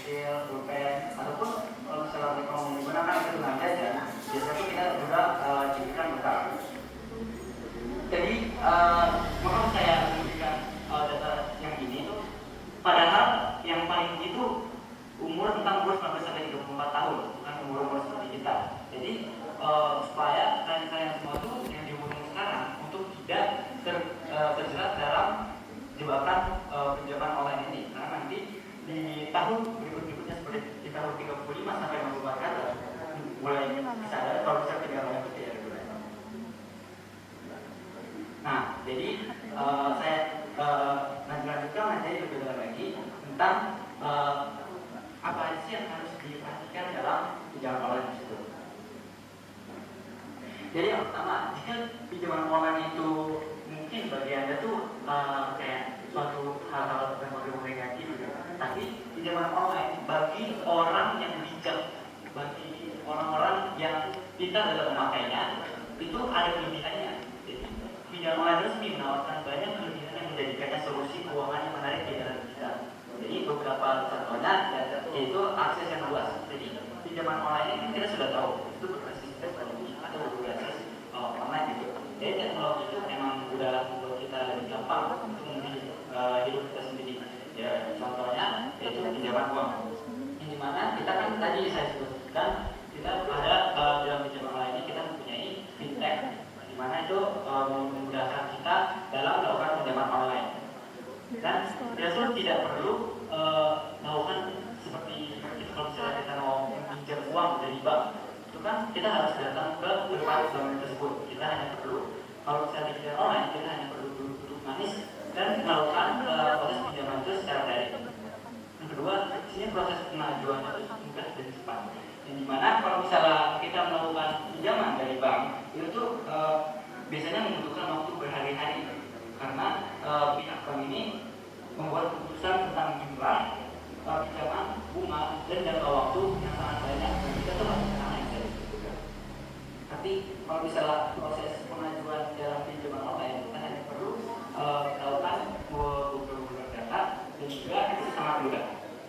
kecil, pulpen, ataupun kalau misalnya mereka mau menggunakan itu dengan jajan, biasanya tuh kita juga diberikan bekal. Jadi mengapa saya memberikan data yang ini tuh, padahal yang paling tinggi itu umur tentang umur 19 sampai 34 tahun, bukan umur seperti kita. Jadi supaya kalian semua tuh yang di umur sekarang untuk tidak terjerat dalam jebakan pinjaman online ini, karena nanti di tahun berikutnya seperti di tahun 35 sampai 64 kan mulai sadar kalau bisa pinjaman online itu tidak reguler. Nah, jadi saya nanti lanjutkan materi lebih dalam lagi tentang apa sih yang harus diperhatikan dalam pinjaman online tersebut. Jadi yang pertama, jika pinjaman online itu mungkin bagi Anda tuh kayak suatu hal-hal yang negatif, tapi pinjaman online bagi orang yang bijak, bagi orang-orang yang pintar dalam memakainya, itu ada kelebihannya. Jadi pinjaman online resmi menawarkan banyak kelebihan yang menjadikannya solusi keuangan yang menarik di dalam kita. Jadi beberapa contohnya yaitu akses yang luas. Jadi pinjaman online ini kita sudah tahu itu berbasis teknologi atau berbasis online gitu. Jadi teknologi itu memang udah membuat kita lebih gampang untuk memilih hidup kita sendiri. Ya contohnya yaitu pinjaman uang. Yang dimana kita kan tadi saya sebutkan kita ada dalam pinjaman online ini kita mempunyai fintech, dimana itu memudahkan kita dalam melakukan pinjaman online. Dan itu tidak perlu melakukan seperti kalau misalnya kita mau pinjam uang dari bank, itu kan kita harus datang ke tempat bank tersebut. Kita hanya perlu, kalau misalnya pinjam online, kita hanya perlu duduk manis dan melakukan proses pinjaman itu secara daring. Yang kedua, sini proses pengajuannya itu mudah dan cepat. Yang dimana kalau misalnya kita melakukan pinjaman dari bank, itu tuh biasanya membutuhkan waktu berhari-hari karena pihak bank ini membuat keputusan tentang jumlah pinjaman, bunga, dan jangka waktu yang sangat banyak. Dan kita tuh harus sana yang dari situ. Tapi kalau misalnya proses pengajuan dalam pinjaman online, kita hanya perlu melakukan beberapa data dan juga itu sangat mudah.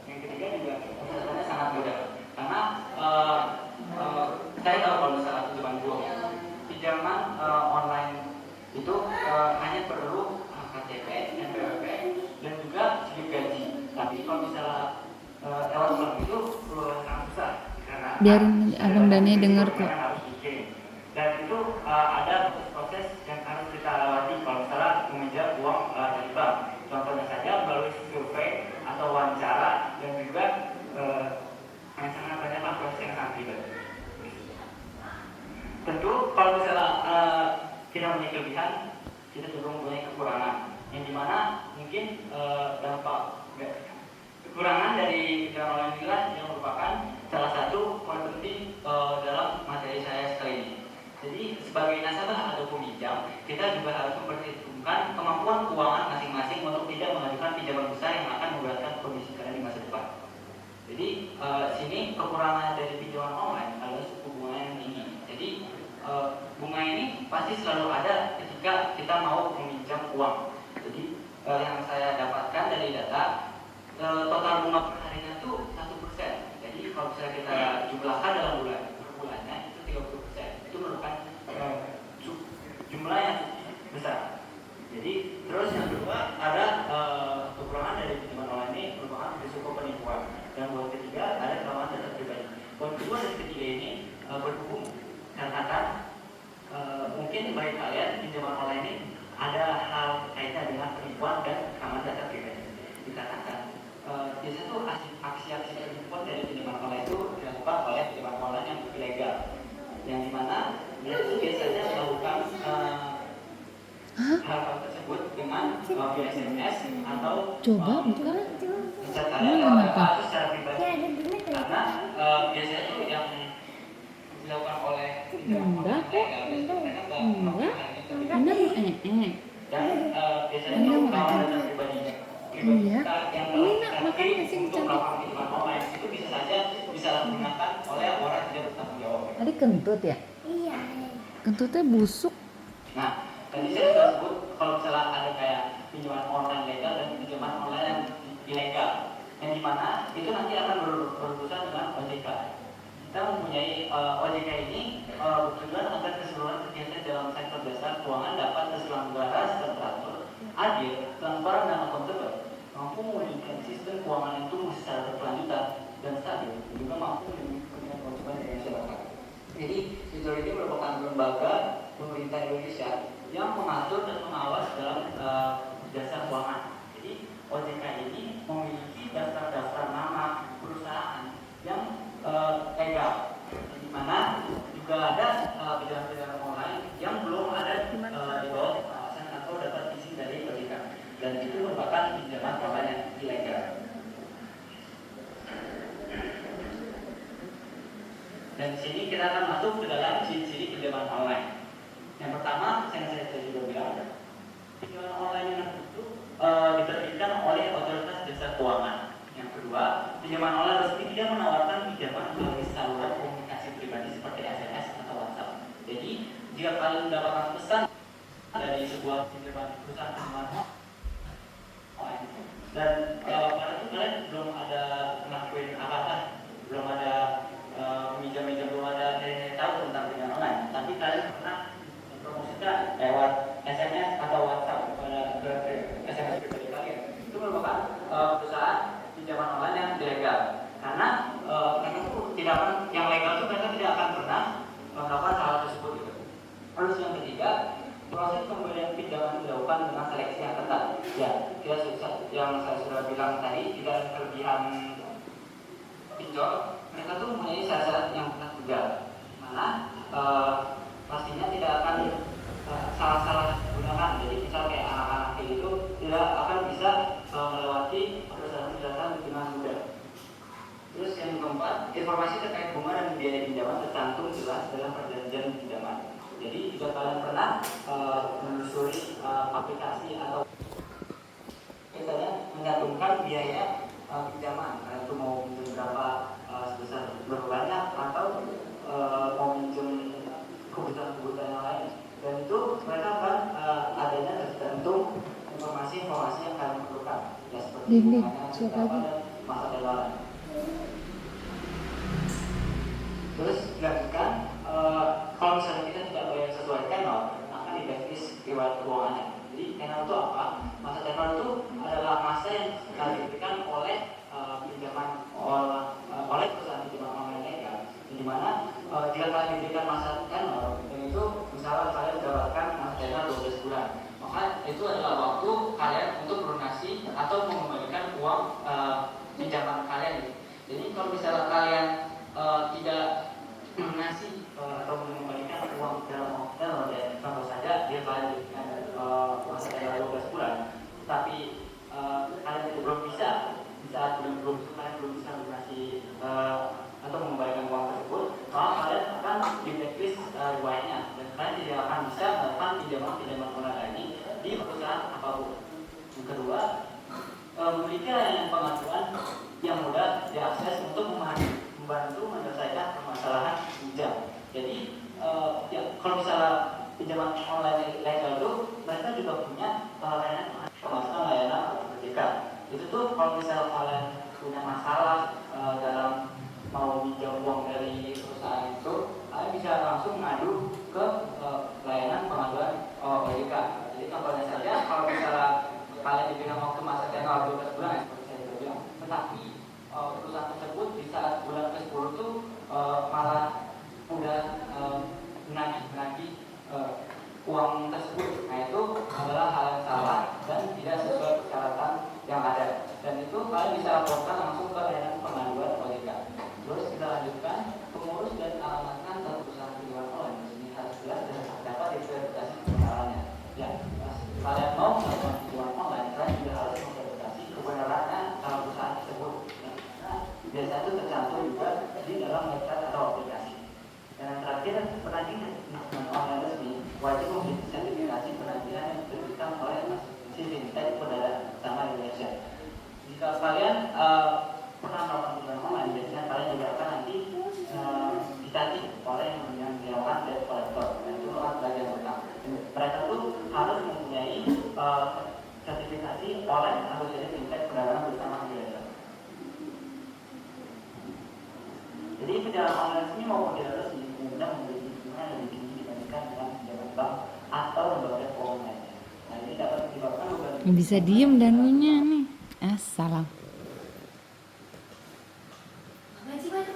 Yang ketiga juga prosesnya sangat mudah karena saya tahu kalau misalnya pinjaman online itu hanya perlu KTP, NPWP, dan juga slip gaji. Tapi kalau misalnya lewat bank itu sangat besar karena biarin abang Dani denger kok. Dan itu ada proses yang harus kita lewati kalau misalnya meminjam uang dari bank. Contohnya saja melalui survei atau wawancara dan juga yang sangat banyak proses yang sangat ribet. Tentu kalau misalnya kita memiliki kelebihan, kita juga mempunyai kekurangan. Yang dimana mungkin dampak kekurangan dari pinjaman online inilah yang merupakan salah satu poin penting dalam materi saya sekali ini. Jadi sebagai nasabah atau peminjam, kita juga harus memperhitungkan kemampuan keuangan masing-masing untuk tidak mengajukan pinjaman besar yang akan memberatkan kondisi kalian di masa depan. Jadi sini kekurangan dari pinjaman online adalah suku bunga yang tinggi. Jadi bunga ini pasti selalu ada ketika kita mau meminjam uang. Jadi yang saya dapatkan dari data total bunga per harinya itu 1%. Jadi kalau misalnya kita jumlahkan dalam bulannya itu 30%. Itu merupakan jumlah yang besar. Jadi terus yang kedua ada kekurangan dari pinjaman online ini merupakan risiko penipuan. Dan poin ketiga ada kelemahan data pribadi. Poin kedua dan ketiga ini berhubung karena mungkin bagi kalian pinjaman online ini ada hal kaitan dengan penipuan dan keamanan data pribadi. Dikatakan biasanya tuh aksi-aksi penipuan dari pinjaman online itu dilakukan oleh pinjaman online yang ilegal, yang dimana dia itu biasanya melakukan hal-hal tersebut dengan via SMS atau secara pribadi. Karena biasanya itu yang dilakukan oleh pinjaman online dan biasanya itu kawan data pribadinya. Iya. Ini nak makan nasi cantik. Itu bisa saja disalahgunakan oleh orang yang tidak bertanggung jawab. Tadi kentut ya? Iya. Kentutnya busuk. Nah, tadi saya sudah sebut kalau misalnya ada kayak pinjaman online legal dan pinjaman online yang ilegal, yang dimana itu nanti akan adil, transparan, dan akuntabel, mampu mewujudkan sistem keuangan yang tumbuh secara berkelanjutan dan stabil, juga mampu melindungi kepentingan konsumen dan masyarakat. Jadi, Fitur ini merupakan lembaga pemerintah Indonesia yang mengatur dan mengawas dalam jasa keuangan. Jadi, OJK ini memiliki daftar-daftar nama perusahaan yang legal, di mana juga ada pinjaman-pinjaman online yang belum ada di bawah pengawasan atau dapat izin dari OJK, dan itu merupakan pinjaman online yang ilegal. Dan di sini kita akan masuk ke dalam ciri-ciri pinjaman online. Yang pertama, yang saya tadi sudah bilang, pinjaman online yang itu diterbitkan oleh otoritas jasa keuangan. Yang kedua, pinjaman online resmi tidak menawarkan pinjaman melalui saluran komunikasi pribadi seperti SMS atau WhatsApp. Jadi, jika kalian mendapatkan pesan dari sebuah pinjaman perusahaan pinjaman online, dan pada itu kalian belum ada ngelakuin apa-apa, belum ada meminjam-minjam, belum ada yang tahu tentang pinjaman online, tapi kalian pernah mempromosikan lewat SMS atau WhatsApp pada SMS pribadi kalian, itu merupakan perusahaan pinjaman online yang ilegal, karena mereka itu tidak akan, yang legal itu mereka tidak akan pernah melakukan hal tersebut gitu. Terus yang ketiga, proses pemberian pinjaman dilakukan dengan seleksi yang ketat. Ya, yang saya sudah bilang tadi, tidak kelebihan pinjol, mereka tuh mempunyai syarat-syarat yang ketat juga, mana pastinya tidak akan salah-salah gunakan. Jadi misal kayak anak-anak kayak gitu tidak akan bisa melewati persyaratan dengan mudah. Terus yang keempat, informasi terkait bunga dan biaya pinjaman tercantum jelas dalam perjanjian pinjaman. Jadi jika kalian pernah menelusuri aplikasi atau misalnya mencantumkan biaya pinjaman, kalian tuh mau pinjam berapa, sebesar berapa banyak, atau mau pinjam kebutuhan-kebutuhan yang lain, dan itu mereka akan adanya tercantum informasi-informasi yang kalian perlukan, ya seperti bunganya, masa depan. Terus dilanjutkan, kalau misalnya kita tidak bayar sesuai tenor, akan di-blacklist riwayat keuangannya. Jadi tenor itu apa? Masa tenor itu adalah masa yang diberikan oleh pinjaman oleh perusahaan pinjaman online legal, di mana jika kalian diberikan masa tenor, dan itu misalnya kalian mendapatkan masa tenor 12 bulan, maka itu adalah waktu kalian untuk melunasi atau mengembalikan uang pinjaman kalian. Jadi kalau misalnya kalian tidak melunasi atau mengembalikan uang dalam waktu tenor, ya contoh saja dia kalian diberikan masa tenor 12 bulan, tapi kalian belum bisa, di saat bulan belum itu kalian belum bisa melunasi atau mengembalikan uang tersebut, maka kalian akan di blacklist riwayatnya, dan kalian tidak akan bisa melakukan pinjaman online lagi di perusahaan apapun. Yang kedua, memiliki layanan pengaduan yang mudah diakses untuk membantu menyelesaikan permasalahan pinjam. Jadi ya, kalau misalnya pinjaman online legal itu, mereka juga punya layanan OJK. Itu tuh kalau misalnya kalian punya masalah dalam mau pinjam uang dari perusahaan itu, kalian bisa langsung ngadu ke layanan pengaduan OJK. Jadi contohnya saja, kalau misalnya kalian diberikan waktu masa tenor 12 bulan, seperti saya sudah bilang, tetapi perusahaan tersebut di saat bulan ke-10 itu malah udah menagih uang tersebut. Nah, itu adalah hal yang salah dan tidak sesuai persyaratan yang ada, dan itu kalian bisa laporkan langsung ke layanan pengaduan OJK. Terus kita lanjutkan, pengurus dan alamatkan ke perusahaan pinjaman online ini harus jelas dan dapat diverifikasi kebenarannya. Ya, kalian mau melakukan pinjaman online, kalian juga harus memverifikasi kebenarannya perusahaan tersebut. Nah, biasanya itu tercantum juga di dalam website atau aplikasi. Dan yang terakhir, penagihan pinjaman online resmi wajib memiliki sertifikasi penagihan yang diberikan oleh institusi fintech pertama Indonesia. Jika kalian pernah melakukan pinjaman online, biasanya kalian juga akan nanti ditagih oleh yang dilakukan debt collector, dan itu akan bagian utang. Mereka tuh harus mempunyai sertifikasi oleh asosiasi fintech perdagangan bersama Indonesia. Jadi pinjaman online resmi maupun tidak resmi umumnya memiliki bunga yang lebih tinggi dibandingkan dengan pinjaman bank atau lembaga keuangan lainnya. Nah, ini dapat menyebabkan beban Nggak bisa diem Danunya nih. Assalam.